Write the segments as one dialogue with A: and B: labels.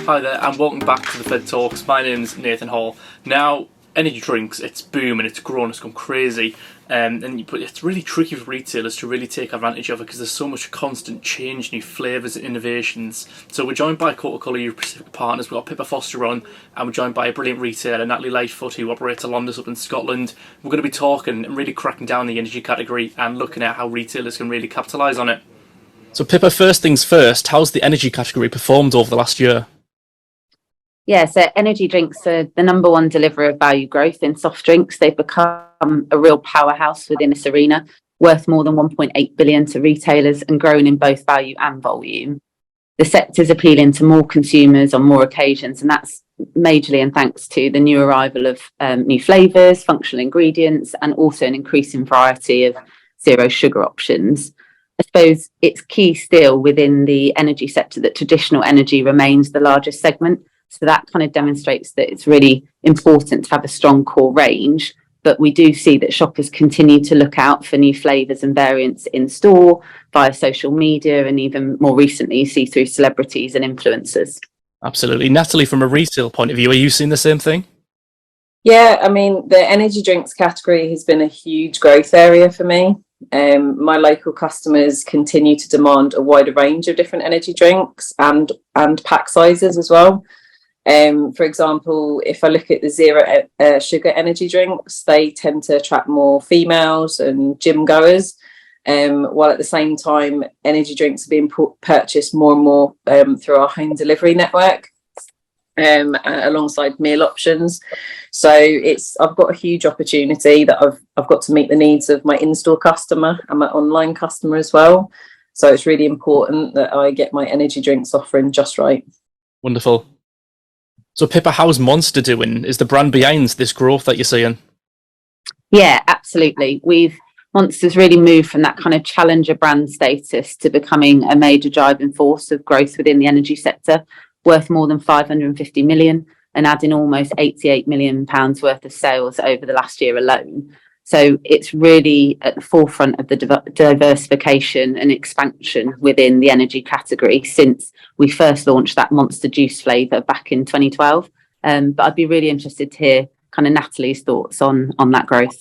A: Hi there and welcome back to the Fed Talks. My name's Nathan Hall. Now, energy drinks, it's booming, it's grown, it's gone crazy, but it's really tricky for retailers to really take advantage of it because there's so much constant change, new flavours and innovations. So we're joined by Coca-Cola Europacific Partners, we've got Pippa Foster on, and we're joined by a brilliant retailer, Natalie Lightfoot, who operates a Londis up in Scotland. We're going to be talking and really cracking down the energy category and looking at how retailers can really capitalise on it. So Pippa, first things first, how's the energy category performed over the last year?
B: Yeah, so energy drinks are the number one deliverer of value growth in soft drinks. They've become a real powerhouse within this arena, worth more than 1.8 billion to retailers and growing in both value and volume. The sector's appealing to more consumers on more occasions, and that's majorly and thanks to the new arrival of new flavours, functional ingredients, and also an increasing variety of zero sugar options. I suppose it's key still within the energy sector that traditional energy remains the largest segment. So that kind of demonstrates that it's really important to have a strong core range. But we do see that shoppers continue to look out for new flavours and variants in store, via social media, and even more recently, you see through celebrities and influencers.
A: Absolutely. Natalie, from a retail point of view, are you seeing the same thing?
C: Yeah, I mean, the energy drinks category has been a huge growth area for me. My local customers continue to demand a wider range of different energy drinks and pack sizes as well. For example, if I look at the zero sugar energy drinks, they tend to attract more females and gym goers, while at the same time, energy drinks are being purchased more and more through our home delivery network, alongside meal options. So I've got a huge opportunity that I've got to meet the needs of my in-store customer and my online customer as well. So it's really important that I get my energy drinks offering just right.
A: Wonderful. So Pippa, how's Monster doing? Is the brand behind this growth that you're seeing?
B: Yeah, absolutely. Monster's really moved from that kind of challenger brand status to becoming a major driving force of growth within the energy sector, worth more than 550 million and adding almost 88 million pounds worth of sales over the last year alone. So it's really at the forefront of the diversification and expansion within the energy category since we first launched that Monster Juice flavour back in 2012. But I'd be really interested to hear kind of Natalie's thoughts on that growth.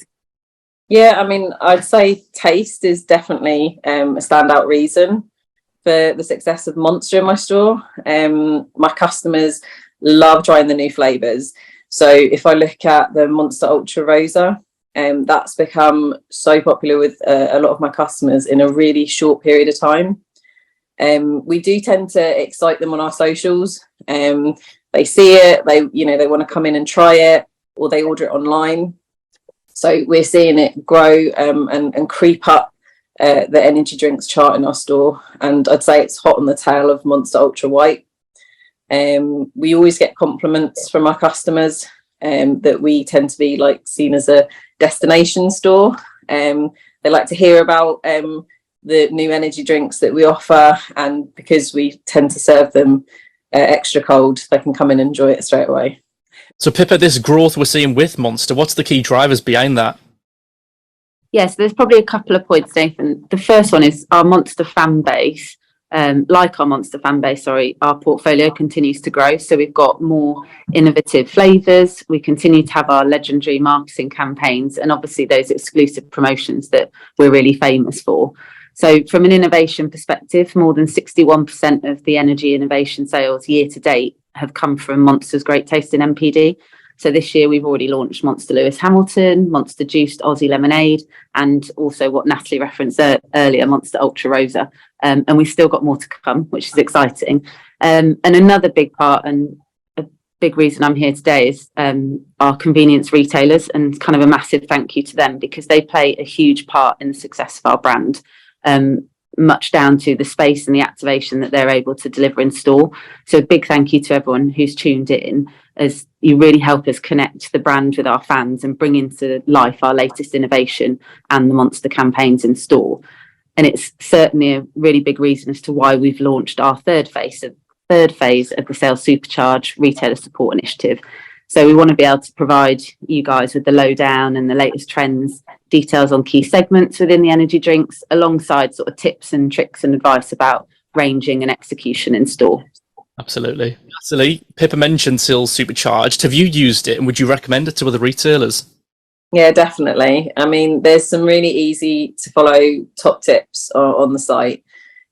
C: Yeah, I mean, I'd say taste is definitely a standout reason for the success of Monster in my store. My customers love trying the new flavours. So if I look at the Monster Ultra Rosa, that's become so popular with a lot of my customers in a really short period of time. We do tend to excite them on our socials. They see it, they want to come in and try it, or they order it online. So we're seeing it grow and creep up the energy drinks chart in our store. And I'd say it's hot on the tail of Monster Ultra White. We always get compliments from our customers that we tend to be seen as a destination store. They like to hear about the new energy drinks that we offer, and because we tend to serve them extra cold, they can come and enjoy it straight away.
A: So Pippa, this growth we're seeing with Monster, what's the key drivers behind that?
B: Yes, there's probably a couple of points, Nathan. The first one is our Monster fan base. Our portfolio continues to grow. So we've got more innovative flavours. We continue to have our legendary marketing campaigns and obviously those exclusive promotions that we're really famous for. So from an innovation perspective, more than 61% of the energy innovation sales year to date have come from Monster's Great Tasting MPD. So this year we've already launched Monster Lewis Hamilton, Monster Juiced Aussie Lemonade, and also what Natalie referenced earlier, Monster Ultra Rosa. And we've still got more to come, which is exciting. And another big part and a big reason I'm here today is our convenience retailers, and kind of a massive thank you to them because they play a huge part in the success of our brand. Much down to the space and the activation that they're able to deliver in store. So a big thank you to everyone who's tuned in, as you really help us connect the brand with our fans and bring into life our latest innovation and the Monster campaigns in store. And it's certainly a really big reason as to why we've launched our third phase of the Sales Supercharged retailer support initiative. So we want to be able to provide you guys with the lowdown and the latest trends, details on key segments within the energy drinks, alongside sort of tips and tricks and advice about ranging and execution in store.
A: Absolutely. Natalie, Pippa mentioned Sales Supercharged. Have you used it, and would you recommend it to other retailers?
C: Yeah, definitely. I mean, there's some really easy to follow top tips on the site.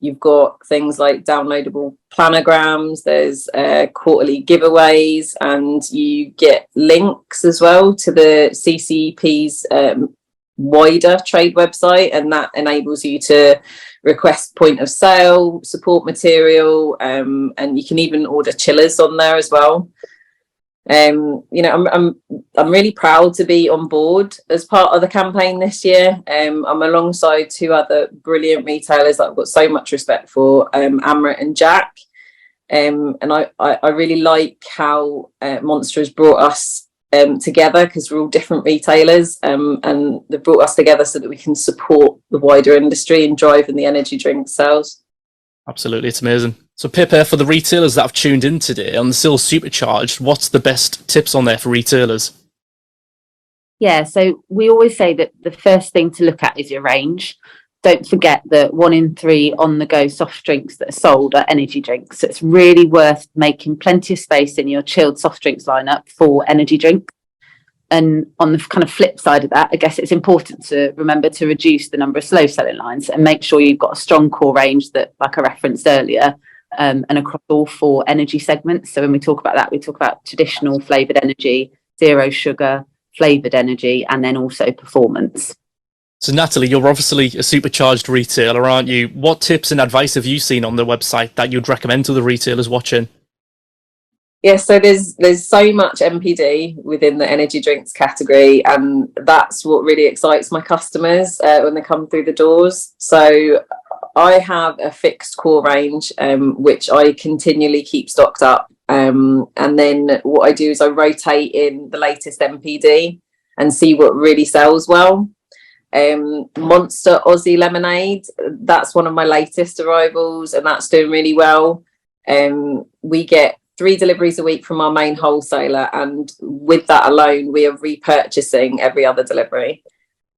C: You've got things like downloadable planograms, there's quarterly giveaways, and you get links as well to the CCEP's wider trade website, and that enables you to request point of sale, support material, and you can even order chillers on there as well. You know, I'm really proud to be on board as part of the campaign this year. I'm alongside two other brilliant retailers that I've got so much respect for, Amrit and Jack. And I really like how Monster has brought us together, because we're all different retailers, and they've brought us together so that we can support the wider industry and driving the energy drink sales.
A: Absolutely, it's amazing. So Pippa, for the retailers that have tuned in today on the Sales Supercharged, what's the best tips on there for retailers?
B: Yeah, so we always say that the first thing to look at is your range. Don't forget that 1 in 3 on-the-go soft drinks that are sold are energy drinks. So it's really worth making plenty of space in your chilled soft drinks lineup for energy drink. And on the kind of flip side of that, I guess it's important to remember to reduce the number of slow selling lines and make sure you've got a strong core range that, like I referenced earlier, and across all 4 energy segments. So when we talk about that, we talk about traditional flavoured energy, zero sugar, flavoured energy, and then also performance.
A: So Natalie, you're obviously a supercharged retailer, aren't you? What tips and advice have you seen on the website that you'd recommend to the retailers watching?
C: Yeah, so there's so much NPD within the energy drinks category, and that's what really excites my customers when they come through the doors. So I have a fixed core range, which I continually keep stocked up. And then what I do is I rotate in the latest NPD and see what really sells well. Monster Aussie Lemonade, that's one of my latest arrivals, and that's doing really well. We get 3 deliveries a week from our main wholesaler, and with that alone we are repurchasing every other delivery.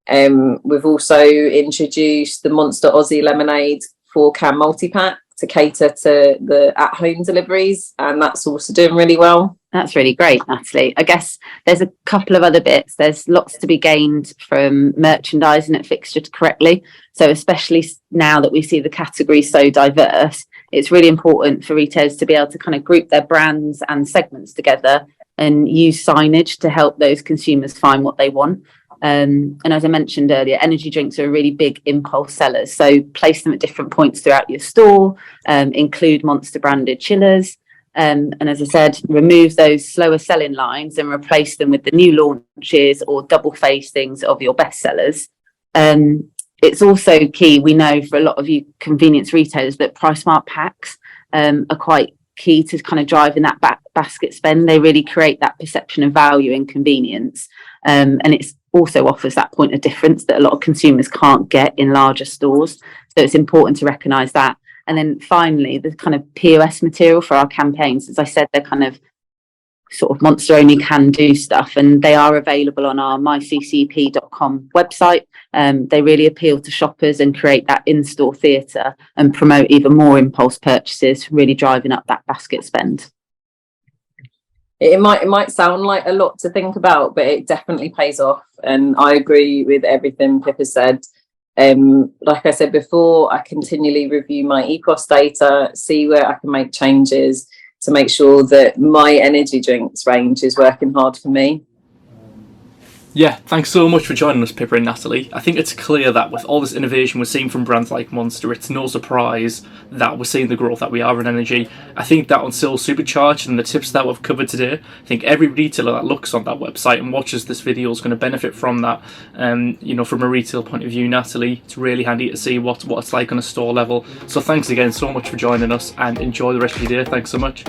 C: We've also introduced the Monster Aussie Lemonade 4-can multi-pack to cater to the at-home deliveries, and that's also doing really well.
B: That's really great, Natalie. I guess there's a couple of other bits. There's lots to be gained from merchandising it fixtured correctly. So especially now that we see the category so diverse, it's really important for retailers to be able to kind of group their brands and segments together and use signage to help those consumers find what they want. And as I mentioned earlier, energy drinks are really big impulse sellers. So place them at different points throughout your store, include Monster branded chillers. And as I said, remove those slower selling lines and replace them with the new launches or double facings of your best sellers. It's also key, we know for a lot of you convenience retailers, that price smart packs are quite key to kind of driving that basket spend. They really create that perception of value and convenience. And it's also offers that point of difference that a lot of consumers can't get in larger stores. So it's important to recognise that. And then finally, the kind of POS material for our campaigns, as I said, they're kind of sort of Monster only can do stuff, and they are available on our myccep.com website. They really appeal to shoppers and create that in-store theatre and promote even more impulse purchases, really driving up that basket spend.
C: It might sound like a lot to think about, but it definitely pays off. And I agree with everything Pippa said. Like I said before, I continually review my EPOS data, see where I can make changes to make sure that my energy drinks range is working hard for me.
A: Yeah, thanks so much for joining us, Pippa and Natalie. I think it's clear that with all this innovation we're seeing from brands like Monster, it's no surprise that we're seeing the growth that we are in energy. I think that on Sales Supercharged and the tips that we've covered today, I think every retailer that looks on that website and watches this video is going to benefit from that. From a retail point of view, Natalie, it's really handy to see what it's like on a store level. So thanks again so much for joining us, and enjoy the rest of your day. Thanks so much.